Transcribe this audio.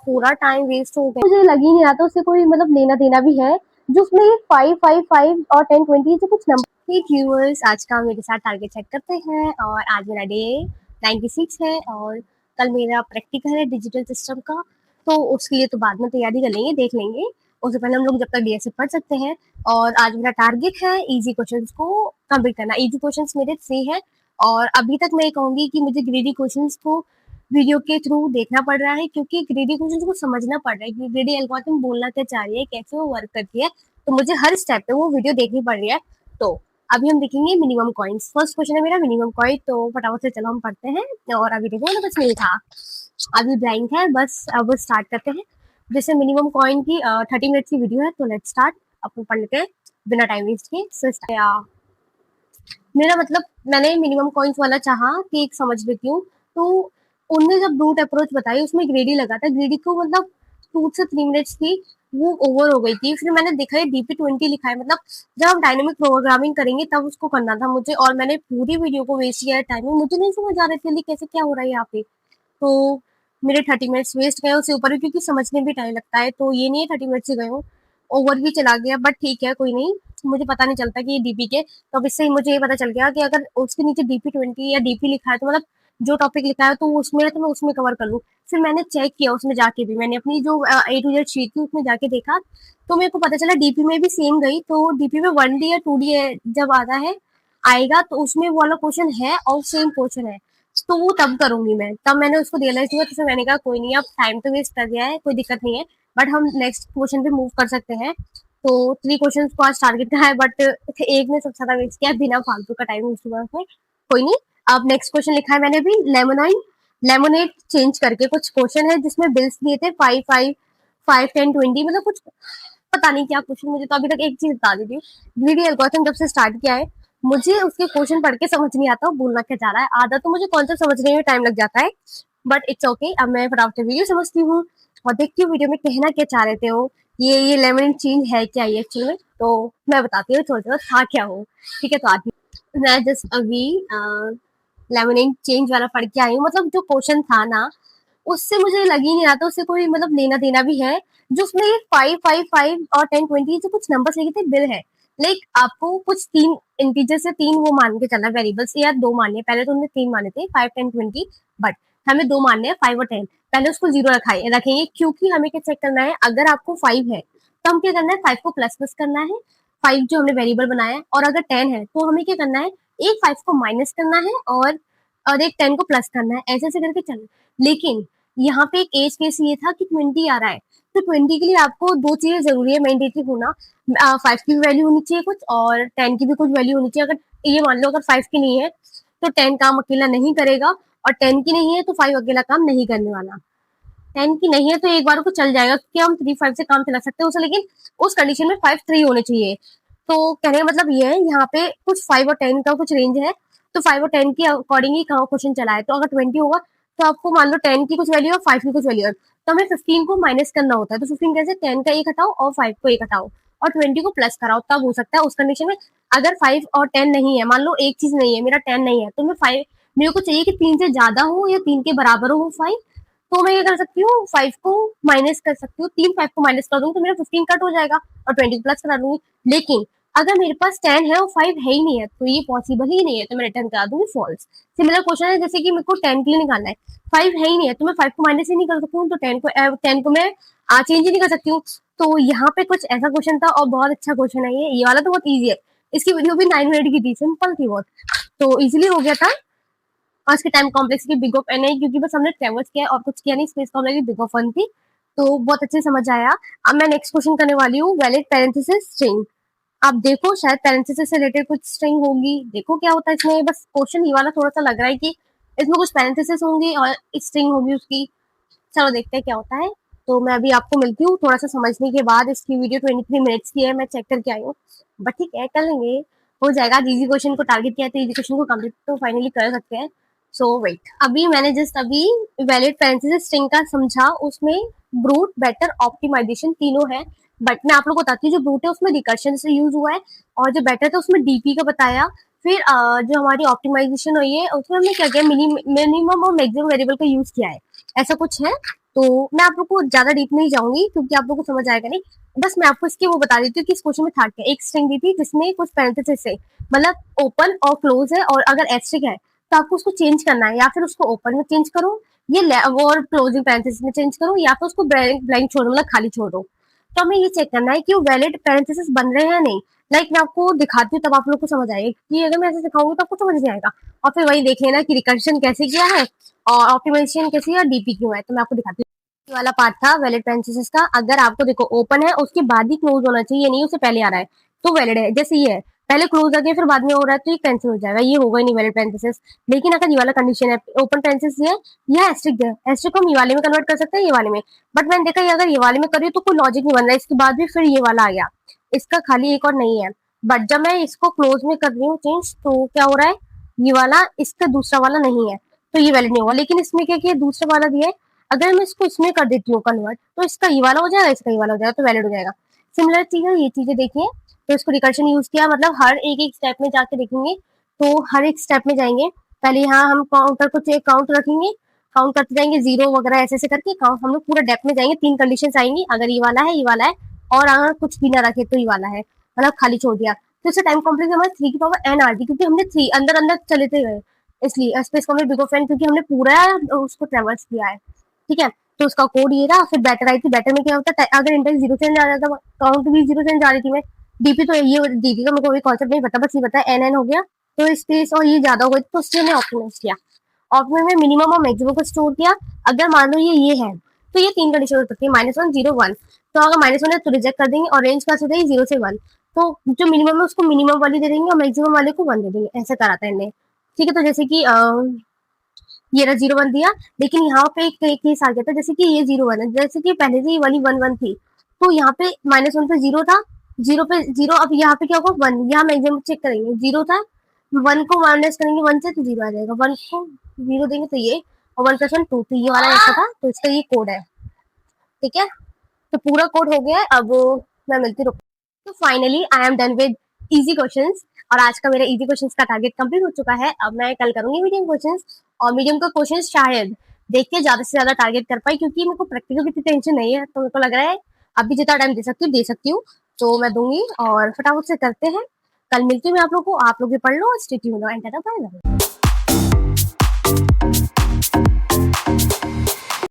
पूरा time waste हो गया, मुझे लग ही नहीं रहा था उससे कोई मतलब लेना देना भी है जो उसमें ये 5 5 5 और 10 20 जो कुछ नंबर। व्यूअर्स, आज का मेरे साथ टारगेट चेक करते हैं और आज मेरा डे 96 है और कल मेरा प्रैक्टिकल है डिजिटल सिस्टम का, तो उसके लिए तो बाद में तैयारी कर लेंगे, देख लेंगे। उससे पहले हम लोग जब तक डीएसए पढ़ सकते हैं। और आज मेरा टारगेट है इजी क्वेश्चंस को कंप्लीट करना। इजी क्वेश्चंस मेरे 3 हैं और अभी तक मैं कहूंगी कि मुझे ग्रेडी क्वेश्चंस को वीडियो के थ्रू देखना पड़ रहा है क्योंकि ग्रेडी क्वेश्चन को समझना पड़ रहा है कि ग्रेडी एल्गोरिथम बोलना क्या चाह रही है, कैसे वो वर्क करती है, तो मुझे हर स्टेप पे वो वीडियो देखनी पड़ रही है। तो अभी हम देखेंगे मिनिमम कॉइन्स। फर्स्ट क्वेश्चन है मेरा मिनिमम कॉइन, तो फटाफट से चलो हम पढ़ते हैं और अभी देखो ना कुछ नहीं था, अभी ब्लैंक है, बस अब स्टार्ट करते हैं। जैसे मिनिमम कॉइन की 30 मिनट्स की वीडियो है, तो लेट्स स्टार्ट। अपन पढ़ लेते हैं बिना टाइम वेस्ट के। मेरा मतलब मैंने मिनिमम कॉइन्स वाला चाहा कि एक समझ लेती हूँ, तो उनने जब रूट अप्रोच बताई उसमें ग्रेडी लगा था, ग्रेडी को मतलब 2 से 3 मिनट्स थी, वो ओवर हो गई थी। फिर मैंने देखा है DP20 लिखा है, मतलब जब हम डायनेमिक प्रोग्रामिंग करेंगे तब उसको करना था मुझे, और मैंने पूरी वीडियो को वेस्ट किया है टाइम में, मुझे नहीं समझ आ रही थी कैसे क्या हो रहा है यहाँ पे। तो मेरे 30 मिनट्स वेस्ट गए उससे ऊपर भी, क्योंकि समझने भी टाइम लगता है, तो ये नहीं है 30 मिनट्स से गए हो, ओवर भी चला गया, बट ठीक है कोई नहीं, मुझे पता नहीं चलता कि ये डीपी के, तो अब इससे मुझे ये पता चल गया कि अगर उसके नीचे DP20 या डीपी लिखा है तो मतलब जो टॉपिक लिखा है तो उसमें तो मैं उसमें कवर कर लूँ। फिर मैंने चेक किया उसमें जाके भी, मैंने अपनी जो A to Z शीट थी उसमें जाके देखा, तो मेरे को पता चला डीपी में भी सेम गई, तो डीपी में 1D या 2D जब आता है आएगा तो उसमें वो वाला क्वेश्चन है और सेम क्वेश्चन है, तो वो तब करूंगी मैं, तब मैंने उसको रियलाइज किया, तो फिर मैंने कहा कोई नहीं, अब टाइम तो वेस्ट कर दिया है, कोई दिक्कत नहीं है, बट हम नेक्स्ट क्वेश्चन पे मूव कर सकते हैं। तो 3 क्वेश्चन को आज टारगेट का है, बट एक ने सबसे ज्यादा वेस्ट किया बिना फालतू का टाइम वेस्ट हुआ उसमें, कोई नहीं। अब नेक्स्ट क्वेश्चन लिखा है मैंने भी लेमोनेड चेंज करके कुछ क्वेश्चन है जिसमें बिल्स दिए थे 5 5 5 10 20, मतलब कुछ पता नहीं क्या क्वेश्चन, मुझे तो अभी तक एक चीज बता देती हूँ, ग्रीडी एल्गोरिथम जब से स्टार्ट किया है मुझे उसके क्वेश्चन पढ़ के समझ नहीं आता बोलना क्या चाह रहा है, आधा तो मुझे कॉन्सेप्ट समझने में टाइम लग जाता है, बट इट्स ओके। अब मैं फटाफट से वीडियो समझती हूँ और देखती हूँ वीडियो में कहना क्या चाह रहे थे वो, ये लेमन चेंज है क्या ये एक्चुअली में, तो मैं बताती हूँ थोड़ा थोड़ा था क्या हो। ठीक है, तो आती हूँ मैं, जस्ट अभी लेमन चेंज वाला पढ़ के आई हूँ, मतलब जो क्वेश्चन था ना उससे मुझे लग ही नहीं रहा था उससे कोई मतलब लेना देना भी है, जो उसमें ये 5 5 5 और 10 20 जो कुछ नंबर्स लिखे थे बिल है, लाइक आपको कुछ 3 इंटीजर से 3 वो मान के चलना, वेरिएबल्स या 2 मानने हैं, पहले तो उन्होंने 3 माने थे 5 10 20, बट हमें 2 मानने हैं 5 और 10, पहले उसको 0 रखेंगे क्योंकि हमें क्या चेक करना है, अगर आपको 5 है तो हम क्या करना है 5 को प्लस प्लस करना है, 5 जो हमने वेरिएबल बनाया है, और अगर 10 है तो हमें क्या करना है एक 5 को माइनस करना है और एक 10 को प्लस करना है, ऐसे ऐसे करके चलना। लेकिन यहाँ पे एक एज केस ये था कि 20 आ रहा है, तो 20 के लिए आपको 2 चीजें जरूरी है मैंडेटरी होना, 5 की भी वैल्यू होनी चाहिए कुछ और 10 की भी कुछ वैल्यू होनी चाहिए। अगर ये मान लो अगर 5 की नहीं है तो 10 काम अकेला नहीं करेगा, और 10 की नहीं है तो 5 अकेला काम नहीं करने वाला। 10 की नहीं है तो एक बार को चल जाएगा क्योंकि हम 3 5 से काम चला सकते हैं उसे, लेकिन उस कंडीशन में 5 3 होने चाहिए। तो कहने का मतलब ये है यहाँ पे कुछ 5 और 10 का कुछ रेंज है, तो 5 और 10 के अकॉर्डिंग ही क्वेश्चन चला है, तो अगर 20 होगा तो आपको मान लो 10 की कुछ वैल्यू और 5 की कुछ वैल्यू है, तो हमें 15 को माइनस करना होता है, तो 15 कैसे 10 का एक हटाओ और 5 को एक हटाओ और 20 को प्लस कराओ, तब हो सकता है उस कंडीशन में। अगर 5 और 10 नहीं है, मान लो एक चीज नहीं है, मेरा 10 नहीं है, तो मैं 5 मेरे को चाहिए कि 3 से ज्यादा हो या 3 के बराबर हो 5, तो मैं ये कर सकती हूँ 5 को माइनस कर सकती हूँ, 3 5 को माइनस कर दूंगी तो मेरा 15 कट हो जाएगा और 20 को प्लस करा दूंगी। लेकिन अगर मेरे पास 10 है और 5 है ही नहीं है तो ये पॉसिबल ही नहीं है, तो मैं रिटर्न करा दूंगी फॉल्स। सिमिलर क्वेश्चन है जैसे कि मेरे को 10 के लिए निकालना है, 5 है ही नहीं है तो मैं 5 को माइनस ही नहीं कर सकती हूँ, तो 10 को मैं चेंज ही नहीं कर सकती हूँ। तो यहाँ पे कुछ ऐसा क्वेश्चन था और बहुत अच्छा क्वेश्चन है ये वाला तो बहुत ईजी है, इसकी वीडियो भी 9 मिनट की थी, सिंपल थी बहुत, तो इजिली हो गया था। आज के time complexity big of n है क्योंकि बस हमने ट्रेवल्स किया और कुछ किया नहीं, space complexity big of one थी, तो बहुत अच्छे समझ आया। अब मैं नेक्स्ट क्वेश्चन करने वाली हूँ वैलिड पैरेंथेसिस स्ट्रिंग। आप देखो शायद पैरेंथेसिस से रिलेटेड कुछ स्ट्रिंग होगी, देखो क्या होता है इसमें, बस क्वेश्चन ये वाला थोड़ा सा लग रहा है कि इसमें कुछ पैरेंथेसिस होंगी और स्ट्रिंग होगी उसकी, चलो देखते हैं क्या होता है। तो मैं अभी आपको मिलती हूँ थोड़ा सा समझने के बाद, इसकी वीडियो 23 मिनट्स की है, मैं चेक करके आई हूँ, बट ठीक है कर लेंगे, हो जाएगा। इजी क्वेश्चन को टारगेट किया तो इजी क्वेश्चन को कंप्लीट तो फाइनली कर सकते हैं। सो वेट, अभी मैंने जस्ट अभी वैलिड पैरेंथेसिस स्ट्रिंग का समझा, उसमें ब्रूट बेटर ऑप्टिमाइजेशन तीनों है, बट मैं आप लोग को बताती हूँ जो ब्रूट है उसमें रिकर्शन से यूज हुआ है और जो बेटर था उसमें डीपी का बताया। फिर जो हमारी ऑप्टिमाइजेशन हुई है उसमें हमने क्या किया, मिनिमम और मैक्सिमम वेरिएबल का यूज किया है, ऐसा कुछ है। तो मैं आप लोग को ज्यादा डीप नहीं जाऊंगी क्योंकि आप लोग को समझ आएगा नहीं। बस मैं आपको इसकी वो बता देती हूँ कि इस क्वेश्चन में था क्या। एक स्ट्रिंग दी थी जिसमें कुछ पैरेंथेसिस है, मतलब ओपन और क्लोज है, और अगर एस्ट्रिक है तो आपको उसको चेंज करना है, या फिर उसको ओपन में चेंज करो, ये और क्लोजिंग पैरेंथेसिस में चेंज करो, या फिर उसको ब्लैंक छोड़ो, मतलब खाली छोड़ दो। तो हमें ये चेक करना है कि वो वैलिड पैरेंथेसिस बन रहे हैं या नहीं। मैं आपको दिखाती हूँ तब आप लोग को समझ आएगा, कि अगर मैं ऐसे दिखाऊंगी तो आपको समझ नहीं आएगा। और फिर वही देख लेना कि रिकर्शन कैसे किया है और ऑप्टिमाइजेशन कैसे है, डीपी क्यों है। तो मैं आपको दिखाती हूँ। ये वाला पार्ट था वैलिड पैरेंथेसिस का। अगर आपको देखो ओपन है उसके बाद ही क्लोज होना चाहिए, नहीं उससे पहले आ रहा है तो वैलिड है। जैसे ये है, पहले क्लोज आ गया फिर बाद में हो रहा है तो ये कैंसिल हो जाएगा, ये होगा ही नहीं वैलिड पैरेंथेसिस। लेकिन अगर ये वाला कंडीशन है, ओपन पैरेंथेसिस है, यह एस्ट्रिक है, एस्ट्रिक को हम ये वाले में कन्वर्ट कर सकते हैं, ये वाले में। बट मैंने देखा ये अगर ये वाले में करी तो कोई लॉजिक नहीं बन रहा है, इसके बाद भी फिर ये वाला आ गया, इसका खाली एक और नहीं है। बट जब मैं इसको क्लोज में कर रही हूँ चेंज, तो क्या हो रहा है, ये वाला इसका दूसरा वाला नहीं है, तो ये वैलिड नहीं होगा। लेकिन इसमें क्या किया, दूसरा वाला दिया है, अगर मैं इसको इसमें कर देती हूँ कन्वर्ट, तो इसका ये वाला हो जाएगा, इसका ये वाला हो जाएगा, तो वैलिड हो जाएगा। सिमिलर चीज है, ये चीजें देखिए। तो इसको रिकर्शन यूज किया, मतलब हर एक एक स्टेप में जाके देखेंगे। तो हर एक स्टेप में जाएंगे, पहले यहाँ हम काउंटर को चेक काउंट रखेंगे, काउंट करते जाएंगे, जीरो वगैरह ऐसे ऐसे करके काउंट, हम लोग पूरा डेप्थ में जाएंगे। 3 कंडीशन आएंगी, अगर ये वाला है, ये वाला है, और अगर कुछ भी ना रखे तो ये वाला है, मतलब खाली छोड़ दिया, तो इससे टाइम कॉम्प्लेक्स हमारा 3 की पावर n आती, क्योंकि हमने 3 अंदर अंदर चले थे गए, इसलिए space complex big of n, क्योंकि हमने पूरा उसको ट्रेवर्स किया है। ठीक है, तो उसका कोड ये रहा। फिर बैटर आई थी, बैटर में क्या होता है, अगर इंडेक्स 0 से जा रहा था, काउंट भी 0 से जा रही थी मैं। डीपी तो ये डीपी का मेरे को कोई कॉन्सेप्ट नहीं पता, बस ये पता है एन एन हो गया, तो स्पेस और ये ज्यादा हो गई, तो उससे हमने ऑप्टिमाइज किया। ऑप्टिमाइज में मिनिमम और मैक्सिमम को स्टोर किया। अगर मान लो ये है, तो ये 3 कंडीशन हो सकती है, -1 0 1। तो अगर -1 है तो रिजेक्ट कर देंगे, और रेंज का से 0 से 1। तो जो मिनिमम है उसको मिनिमम वाली दे देंगे, और मैक्सिमम वाले को 1 दे देंगे, ऐसा करा था इन्हें। ठीक है, तो जैसे कि ये रहा 0 1 दिया, लेकिन यहाँ पे एक केस आ गया था, जैसे कि ये 0 1 है, जैसे कि पहले से ये वाली 1 1 थी, तो यहाँ पे -1 पे 0 था, 0 पे 0, अब यहाँ पे क्या होगा 1, यहाँ मैक्सिमम चेक करेंगे, 0 था, 1 को माइनस करेंगे 1 से तो 0 आ जाएगा, 1 को 0 देंगे तो ये, और 1 + 1 2, तो ये वाला ऐसा था, तो इसका ये कोड है। ठीक है, तो पूरा कोड हो गया है। अब मैं मिलती हूँ। तो finally I am done with easy questions, और आज का मेरा इजी क्वेश्चंस का टारगेट कंप्लीट हो चुका है। अब मैं कल करूंगी मीडियम क्वेश्चंस, और मीडियम का क्वेश्चन शायद देखते ज्यादा से ज्यादा टारगेट कर पाई, क्योंकि मेरे को प्रैक्टिकल की टेंशन नहीं है, तो मेरे को लग रहा है अभी जितना टाइम दे सकती हूँ, तो मैं दूंगी, और फटाफट से करते हैं। कल मिलती हूँ मैं आप लोग को, आप लोग भी पढ़ लो, stay tuned and tata bye bye.